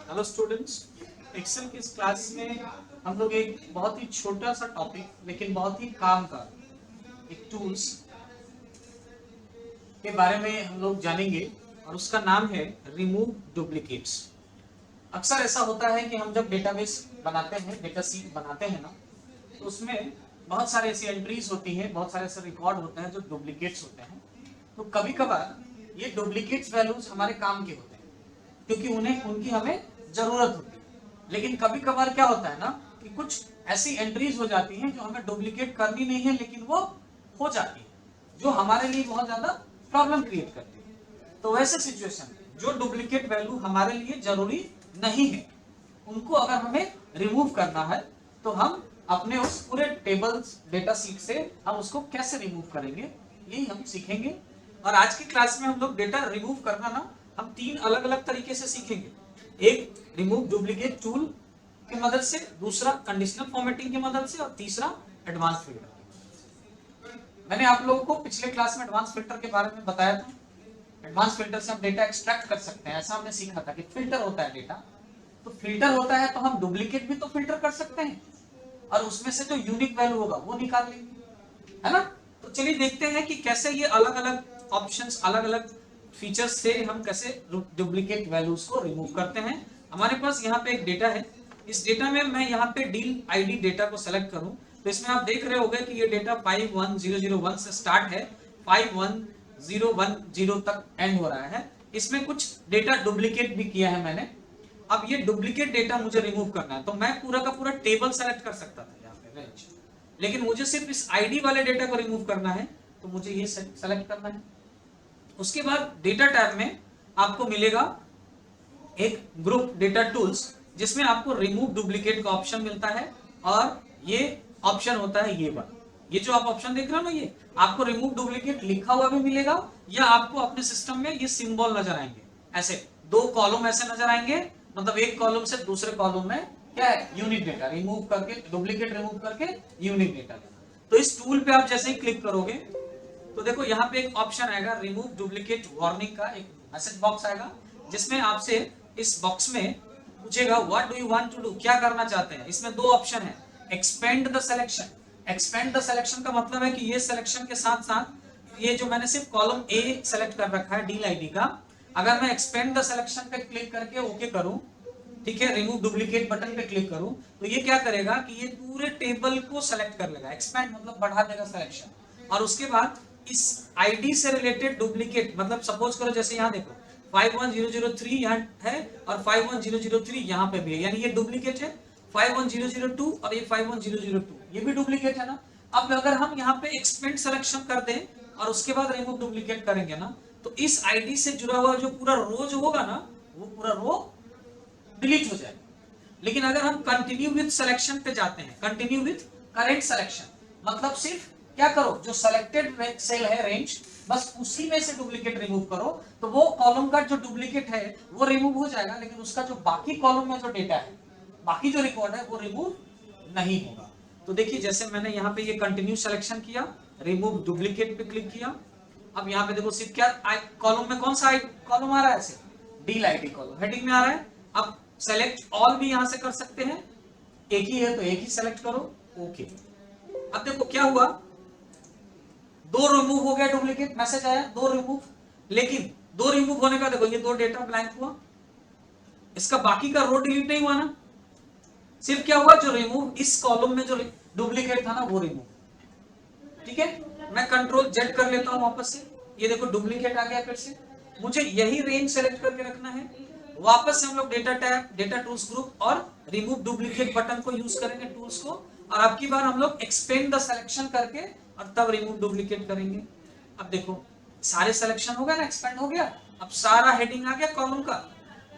Hello students, Excel की इस class में हम लोग एक बहुत ही छोटा सा टॉपिक लेकिन बहुत ही काम का एक टूल्स के बारे में हम लोग जानेंगे और उसका नाम है रिमूव डुप्लीकेट्स। अक्सर ऐसा होता है कि हम जब डेटाबेस बनाते हैं, डेटा सीट बनाते हैं ना, तो उसमें बहुत सारे ऐसी एंट्रीज होती हैं, बहुत सारे ऐसे रिकॉर्ड होते हैं जो डुप्लीकेट्स होते हैं। तो कभी कभार ये डुप्लीकेट्स वैल्यूज हमारे काम के होते हैं क्योंकि उन्हें उनकी हमें जरूरत होती है। लेकिन कभी कभार क्या होता है ना कि कुछ ऐसी एंट्रीज हो जाती हैं जो हमें डुप्लीकेट करनी नहीं है लेकिन वो हो जाती है, जो हमारे लिए बहुत ज्यादा प्रॉब्लम क्रिएट करती है। तो वैसे सिचुएशन में जो डुप्लीकेट वैल्यू हमारे लिए जरूरी नहीं है, उनको अगर हमें रिमूव करना है तो हम अपने उस पूरे टेबल्स डेटा सीट से हम उसको कैसे रिमूव करेंगे, यही हम सीखेंगे। और आज की क्लास में हम लोग डेटा रिमूव करना ना हम तीन अलग अलग तरीके से सीखेंगे। एक रिमूव डुप्लीकेट टूल की मदद से, दूसरा कंडीशनल फॉर्मेटिंग की मदद से और तीसरा एडवांस फिल्टर। मैंने आप लोगों को पिछले क्लास में एडवांस फिल्टर के बारे में बताया था। एडवांस फिल्टर से हम डेटा एक्सट्रैक्ट कर सकते हैं। ऐसा हमने सीखा था कि फिल्टर होता है डेटा, तो फिल्टर होता है तो हम डुप्लीकेट भी तो फिल्टर कर सकते हैं और उसमें से जो यूनिक वैल्यू होगा वो निकाल लेंगे, है ना। तो चलिए देखते हैं कि कैसे ये अलग अलग ऑप्शंस, अलग अलग फीचर्स से हम कैसे डुप्लीकेट वैल्यूज को रिमूव करते हैं। हमारे पास यहाँ पे एक डेटा है। इस डेटा में मैं यहाँ पे डील आईडी डेटा को सेलेक्ट करूं तो इसमें आप देख रहे होंगे कि ये डेटा 51001 से स्टार्ट है, 51010 तक एंड हो रहा है। इसमें कुछ डेटा डुप्लीकेट भी किया है मैंने। अब ये डुप्लीकेट डेटा मुझे रिमूव करना है तो मैं पूरा का पूरा टेबल सेलेक्ट कर सकता था यहाँ पे रेंज, लेकिन मुझे सिर्फ इस आईडी वाले डेटा को रिमूव करना है तो मुझे ये सेलेक्ट करना है। उसके बाद डेटा टैब में आपको मिलेगा एक ग्रुप डेटा टूल्स जिसमें आपको रिमूव डुप्लीकेट का ऑप्शन मिलता है और ये ऑप्शन होता है ये वाला। ये जो आप ऑप्शन देख रहे हो ना, ये आपको रिमूव डुप्लीकेट लिखा हुआ भी मिलेगा या आपको अपने सिस्टम में ये सिंबल नजर आएंगे। ऐसे दो कॉलम ऐसे नजर आएंगे, मतलब एक कॉलम से दूसरे कॉलम में क्या है, यूनिक डेटा रिमूव करके, डुप्लीकेट रिमूव करके यूनिक डेटा। तो इस टूल पे आप जैसे ही क्लिक करोगे तो देखो यहाँ पे एक ऑप्शन आएगा रिमूव डुप्लीकेट वार्निंग का, एक मैसेज बॉक्स आएगा जिसमें आपसे इस बॉक्स में पूछेगा what do you want to do, क्या करना चाहते हैं। इसमें दो ऑप्शन है, expand the selection. Expand the selection का मतलब है कि ये सिलेक्शन के साथ साथ ये जो मैंने सिर्फ कॉलम ए सेलेक्ट कर रखा है डील आईडी का, अगर मैं एक्सपेंड द सिलेक्शन पे क्लिक करके ओके करूं, ठीक है, रिमूव डुप्लीकेट बटन पे क्लिक करूं तो ये क्या करेगा कि ये पूरे टेबल को सेलेक्ट कर लेगा। एक्सपेंड मतलब बढ़ा देगा सिलेक्शन, और उसके बाद इस आईडी से रिलेटेड डुप्लीकेट, मतलब सपोज करो जैसे यहाँ देखो 51003 यहाँ है और 51003 यहाँ पे भी है, यानी ये डुप्लीकेट है। 51002 और ये 51002 ये भी डुप्लीकेट है ना। अब अगर हम यहाँ पे एक्सपेंड सिलेक्शन कर दें और उसके बाद रिमूव डुप्लीकेट करेंगे ना तो इस आईडी से जुड़ा हुआ जो पूरा रो जो होगा ना वो पूरा रो डिलीट हो जाएगा। लेकिन अगर हम कंटिन्यू विद सिलेक्शन पे जाते हैं, कंटिन्यू विद करेंट सिलेक्शन मतलब सिर्फ क्या करो, जो सिलेक्टेड सेल है रेंज, बस उसी में से डुप्लीकेट रिमूव करो तो वो कॉलम का जो डुप्लीकेट है वो रिमूव हो जाएगा, लेकिन उसका जो बाकी कॉलम में जो डेटा है, बाकी जो रिकॉर्ड है वो रिमूव नहीं होगा। तो देखिए जैसे मैंने यहाँ पे ये कंटिन्यू सिलेक्शन किया, रिमूव डुप्लीकेट पे क्लिक किया। अब यहाँ पे देखो सिर्फ क्या कॉलम में कौन सा कॉलम आ रहा है, ऐसे डील आईडी कॉलम हेडिंग में आ रहा है। अब सेलेक्ट ऑल भी यहां से कर सकते हैं, एक ही है तो एक ही सेलेक्ट करो, ओके। अब देखो क्या हुआ, दो रिमूव हो गया, डुप्लीकेट मैसेज आया, दो रिमूव। लेकिन दो रिमूव होने का देखो ये दो डेटा ब्लैंक हुआ, इसका बाकी का रो डिलीट नहीं हुआ ना, सिर्फ क्या हुआ जो रिमूव इस कॉलम में जो डुप्लीकेट था ना वो रिमूव। ठीक है, मैं कंट्रोल जेड कर लेता हूं वापस से, ये देखो डुप्लीकेट आ गया फिर से। मुझे यही रेंज सेलेक्ट करके रखना है। वापस से हम लोग data tab, data tools group और रिमूव डुप्लीकेट बटन को यूज करेंगे टूल्स को, और अब की बार हम लोग एक्सपेंड द सिलेक्शन करके और तब रिमूव डुप्लीकेट करेंगे। अब देखो सारे सिलेक्शन हो गया ना, एक्सपेंड हो गया, अब सारा हेडिंग आ गया कॉलम का।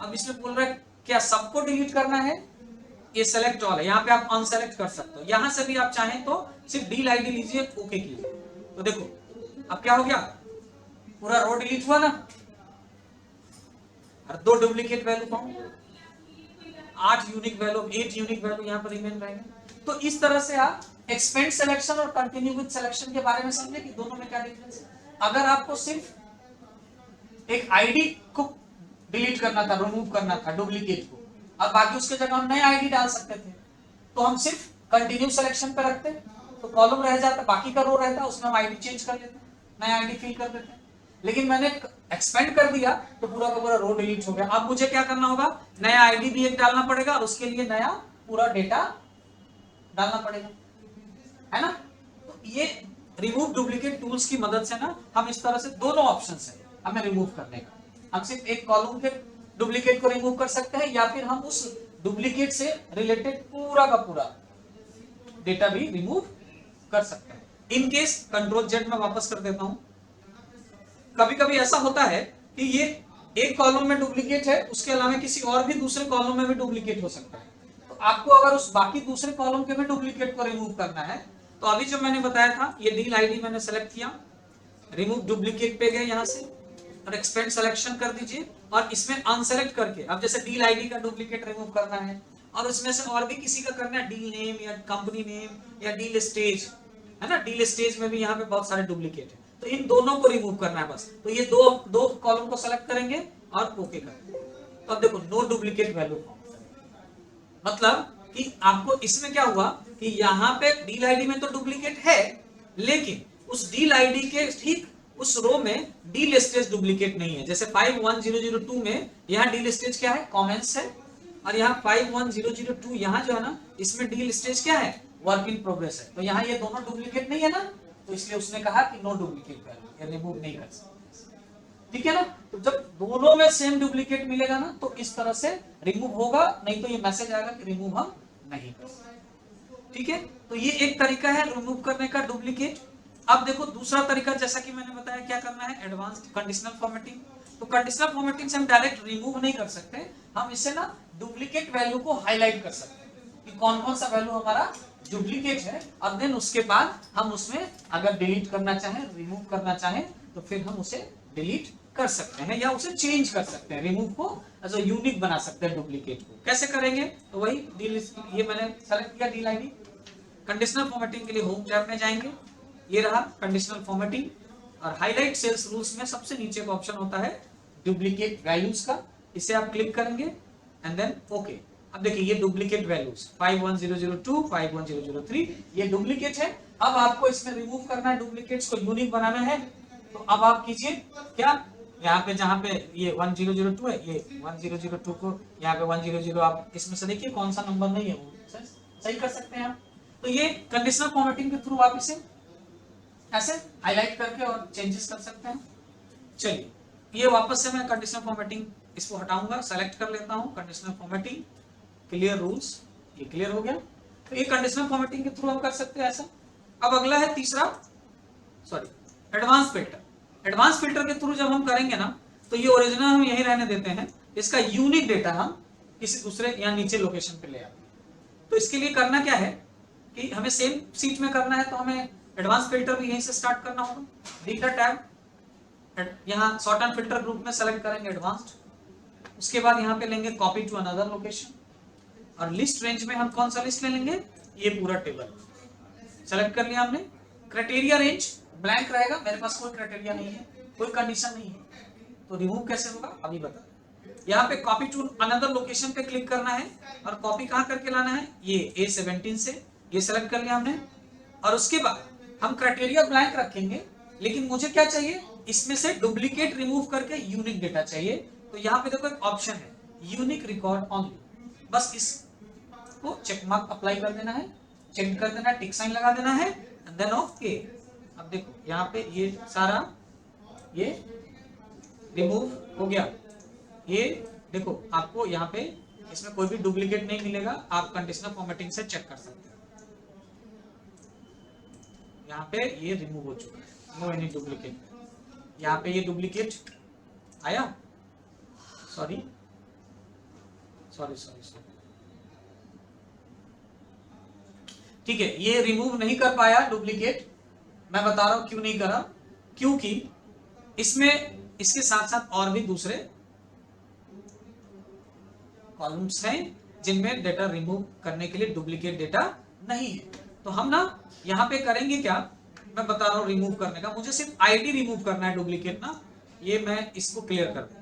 अब इसमें बोल रहा है क्या सबको डिलीट करना है, ये सेलेक्ट ऑल है, यहाँ पे आप अनसेलेक्ट कर सकते हो, यहां से भी आप चाहें तो सिर्फ डील आईडी लीजिए, ओके कीजिए। तो देखो अब क्या हो गया, पूरा रो डिलीट हुआ ना, और दो डुप्लीकेट वैल्यू पाऊं, 8 यूनिक वैल्यू, 8 यूनिक वैल्यू यहाँ पर रिमेन रहेंगे। तो इस तरह से आप एक्सपेंड सिलेक्शन और कंटिन्यू विद सिलेक्शन के बारे में समझे कि दोनों में क्या डिफरेंस है। अगर आपको सिर्फ एक आईडी को डिलीट करना था, रिमूव करना था डुप्लीकेट को, और बाकी उसके जगह हम नए आईडी डाल सकते थे, तो हम सिर्फ कंटिन्यू सिलेक्शन पे रखते, तो कॉलम रह जाता, बाकी का रो रहता, उसमें हम आईडी चेंज कर लेते, नया आईडी फिल कर देते। लेकिन मैंने एक्सपेंड कर दिया तो पूरा का पूरा रो डिलीट हो गया। अब मुझे क्या करना होगा, नया आईडी भी एक डालना पड़ेगा और उसके लिए नया पूरा डेटा डालना पड़ेगा, है ना। तो ये रिमूव डुप्लीकेट टूल्स की मदद से ना हम इस तरह से दोनों ऑप्शंस है हमें रिमूव करने का। हम सिर्फ एक कॉलम के डुप्लीकेट को रिमूव कर सकते हैं, या फिर हम उस डुप्लीकेट से रिलेटेड पूरा का पूरा डेटा भी रिमूव कर सकते हैं। इन केस कंट्रोल जेड में वापस कर देता हूं। कभी कभी ऐसा होता है कि ये एक कॉलम में डुप्लीकेट है, उसके अलावा किसी और भी दूसरे कॉलम में भी डुप्लीकेट हो सकता है। तो आपको अगर उस बाकी दूसरे कॉलम के भी डुप्लीकेट को रिमूव करना है, तो अभी जो मैंने बताया था, ये डील आईडी मैंने सेलेक्ट किया, रिमूव डुप्लीकेट पे गए यहां से और एक्सपेंड सिलेक्शन कर दीजिए, और इसमें अनसेलेक्ट करके अब जैसे डील आईडी का डुप्लीकेट रिमूव करना है और उसमें से और भी किसी का करना है, डील नेम या कंपनी नेम या डील स्टेज, है ना। डील स्टेज में भी यहाँ पे बहुत सारे डुप्लीकेट है, तो इन दोनों को रिमूव करना है बस। तो ये दो कॉलम को सेलेक्ट करेंगे और ओके करेंगे। तो अब देखो नो डुप्लीकेट वैल्यू, मतलब कि आपको इसमें क्या हुआ कि यहाँ पे डील आईडी में तो डुप्लीकेट है, लेकिन उस डील आईडी के ठीक उस रो में डील स्टेज डुप्लीकेट नहीं है। जैसे 51002 में यहाँ डील स्टेज क्या है, कमेंट्स है, और यहाँ 51002 यहाँ जो है ना, इसमें डील स्टेज क्या है, वर्क इन प्रोग्रेस है। तो यहाँ ये दोनों डुप्लीकेट नहीं है ना, तो इसलिए उसने कहा कि नो डुप्लीकेट वैल्यू, ये रिमूव नहीं कर सकते, ठीक है ना। तो जब दोनों में सेम डुप्लीकेट मिलेगा ना, तो इस तरह से रिमूव होगा, नहीं तो ये मैसेज आएगा कि रिमूव हम नहीं कर सकते, ठीक है। तो ये एक तरीका है रिमूव करने का डुप्लीकेट। अब देखो दूसरा तरीका, जैसा कि मैंने बताया क्या करना है, एडवांस्ड कंडीशनल फॉर्मेटिंग। तो कंडीशनल फॉर्मेटिंग से हम डायरेक्ट रिमूव नहीं कर सकते, हम इससे ना डुप्लीकेट वैल्यू को हाईलाइट कर सकते हैं कि कौन कौन सा वैल्यू हमारा डुप्लीकेट है, और देन उसके बाद हम उसमें अगर डिलीट करना चाहें, रिमूव करना चाहें, तो फिर हम उसे डिलीट कर सकते हैं या उसे चेंज कर सकते हैं, रिमूव को एज अ यूनिक बना सकते हैं डुप्लीकेट को। कैसे करेंगे, तो वही डील, ये मैंने सेलेक्ट किया डील आईडी, कंडीशनल फॉर्मेटिंग के लिए होम टैब में जाएंगे, ये रहा कंडीशनल फॉर्मेटिंग, और हाईलाइट सेल्स रूल्स में सबसे नीचे का ऑप्शन होता है डुप्लीकेट वैल्यूज का, इसे आप क्लिक करेंगे एंड देन ओके। अब देखिए ये डुप्लीकेट वैल्यूज 51002 51003 ये डुप्लीकेट है। अब आपको इसमें रिमूव करना है, डुप्लीकेट्स को यूनिक बनाना है, तो अब आप कीजिए क्या, यहाँ पे जहाँ पे ये 1002 है, ये 1002 को यहाँ पे 100 आप इसमें से देखिए कौन सा नंबर नहीं है वो सही कर सकते हैं आप। तो ये कंडीशनल फॉर्मेटिंग के थ्रू आप इसे ऐसे हाईलाइट करके और चेंजेस कर सकते हैं। चलिए ये वापस से मैं कंडीशनल फॉर्मेटिंग इसको हटाऊंगा, सेलेक्ट कर लेता हूँ कंडीशनल फॉर्मेटिंग, क्लियर रूल्स, ये क्लियर हो गया। तो ये कंडीशनल फॉर्मेटिंग के थ्रू हम कर सकते हैं ऐसा। अब अगला है तीसरा, sorry advance filter. Advance filter के थ्रू जब हम करेंगे ना, तो ये ओरिजिनल हम यही रहने देते हैं, इसका यूनिक डेटा हम किसी दूसरे या नीचे लोकेशन पे ले आते हैं। तो इसके लिए करना क्या है कि हमें सेम सीट में करना है, तो हमें एडवांस फिल्टर भी यहीं से स्टार्ट करना होगा। डेटा टैब, यहाँ सॉर्ट एंड फिल्टर ग्रुप में सेलेक्ट करेंगे एडवांस्ड, उसके बाद यहाँ पे लेंगे कॉपी टू अनदर लोकेशन, और लिस्ट रेंज में हम कौन सा लिस्ट ले लेंगे, ये पूरा टेबल सेलेक्ट कर लिया हमने। क्राइटेरिया रेंज ब्लैंक रहेगा, मेरे पास कोई क्राइटेरिया नहीं है, कोई कंडीशन नहीं है, तो रिमूव कैसे होगा अभी बता। यहाँ पे कॉपी टू अनदर लोकेशन पे क्लिक करना है, और कॉपी कहाँ करके लाना है, ये A17 से, ये सेलेक्ट कर लिया हमने। और उसके बाद हम क्राइटेरिया ब्लैंक रखेंगे, लेकिन मुझे क्या चाहिए, इसमें से डुप्लीकेट रिमूव करके यूनिक डेटा चाहिए। तो यहाँ पे देखो एक ऑप्शन है यूनिक रिकॉर्ड ऑनली, बस इसको चेक मार्क अप्लाई कर देना है, चेक कर देना है, टिक साइन लगा देना है, एंड देन ओके। अब देखो यहाँ पे ये सारा ये रिमूव हो गया। ये देखो आपको यहाँ पे इसमें कोई भी डुप्लीकेट नहीं मिलेगा, आप कंडीशनल फॉर्मेटिंग से चेक कर सकते हैं। यहाँ पे ये रिमूव हो चुका है, नो एनी डुप्लीकेट। यहाँ पे ये डुप्लीकेट आया, सॉरी सॉरी सॉरी सॉरी, ठीक है, ये रिमूव नहीं कर पाया डुप्लीकेट। मैं बता रहा हूं क्यों नहीं करा, क्योंकि इसमें इसके साथ साथ और भी दूसरे कॉलम्स हैं जिनमें डेटा रिमूव करने के लिए डुप्लीकेट डेटा नहीं है। तो हम ना यहाँ पे करेंगे क्या, मैं बता रहा हूँ रिमूव करने का, मुझे सिर्फ आईडी रिमूव करना है डुप्लीकेट ना। ये मैं इसको क्लियर कर दूं,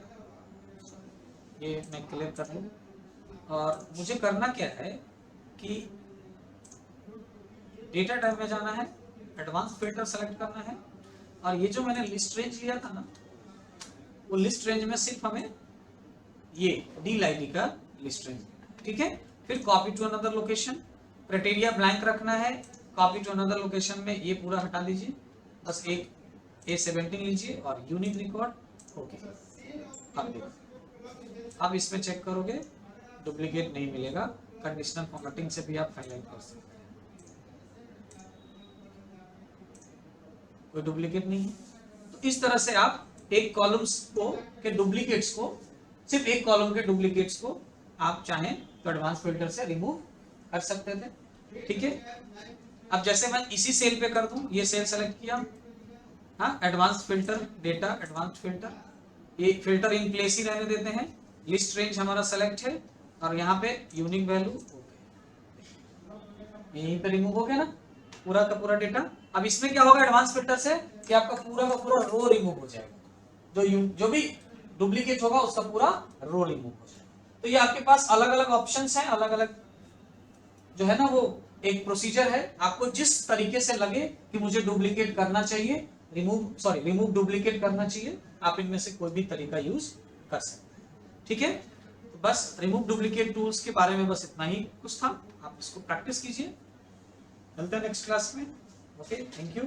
ये मैं क्लियर कर लूं, और मुझे करना क्या है कि डेटा टाइप में जाना है, एडवांस फिल्टर सेलेक्ट करना है, और ये जो मैंने लिस्ट रेंज लिया था ना, वो लिस्ट रेंज में सिर्फ हमें ये डील आईडी का लिस्ट रेंज, ठीक है। फिर copy to another location, criteria blank रखना है, कॉपी टू अनदर लोकेशन में ये पूरा हटा दीजिए, बस एक A17 लीजिए और यूनिक रिकॉर्ड ओके। अब देखो, अब इसमें चेक करोगे डुप्लीकेट नहीं मिलेगा, कंडीशनल फॉर्मेटिंग से भी आप हाईलाइट कर सकते हैं, कोई डुप्लीकेट नहीं है। तो इस तरह से आप एक कॉलम्स को के डुप्लीकेट्स को, सिर्फ एक कॉलम के डुप्लीकेट्स को आप चाहें तो एडवांस फिल्टर से रिमूव कर सकते थे, ठीक है। अब जैसे मैं इसी सेल पे कर दूं, ये सेल सेलेक्ट किया, हाँ, advance filter data, advance filter, ये फिल्टर इन प्लेस ही रहने देते हैं, लिस्ट रेंज हमारा सेलेक्ट है, और यहाँ पे यूनिक वैल्यू यहीं पे रिमूव हो गया ना पूरा का पूरा डेटा। अब इसमें क्या होगा एडवांस फिल्टर से कि आपका पूरा का पूरा रो रिमूव हो जाएगा, जो भी डुप्लीकेट होगा उसका पूरा रो रिमूव हो जाएगा। तो ये आपके पास अलग अलग ऑप्शंस हैं, अलग अलग जो है ना वो एक प्रोसीजर है, आपको जिस तरीके से लगे कि मुझे डुप्लीकेट करना चाहिए, रिमूव डुप्लीकेट करना चाहिए, आप इनमें से कोई भी तरीका यूज कर सकते हैं, ठीक है। तो बस रिमूव डुप्लीकेट टूल्स के बारे में बस इतना ही कुछ था, आप इसको प्रैक्टिस कीजिए, मिलते हैं नेक्स्ट क्लास में, ओके, थैंक यू।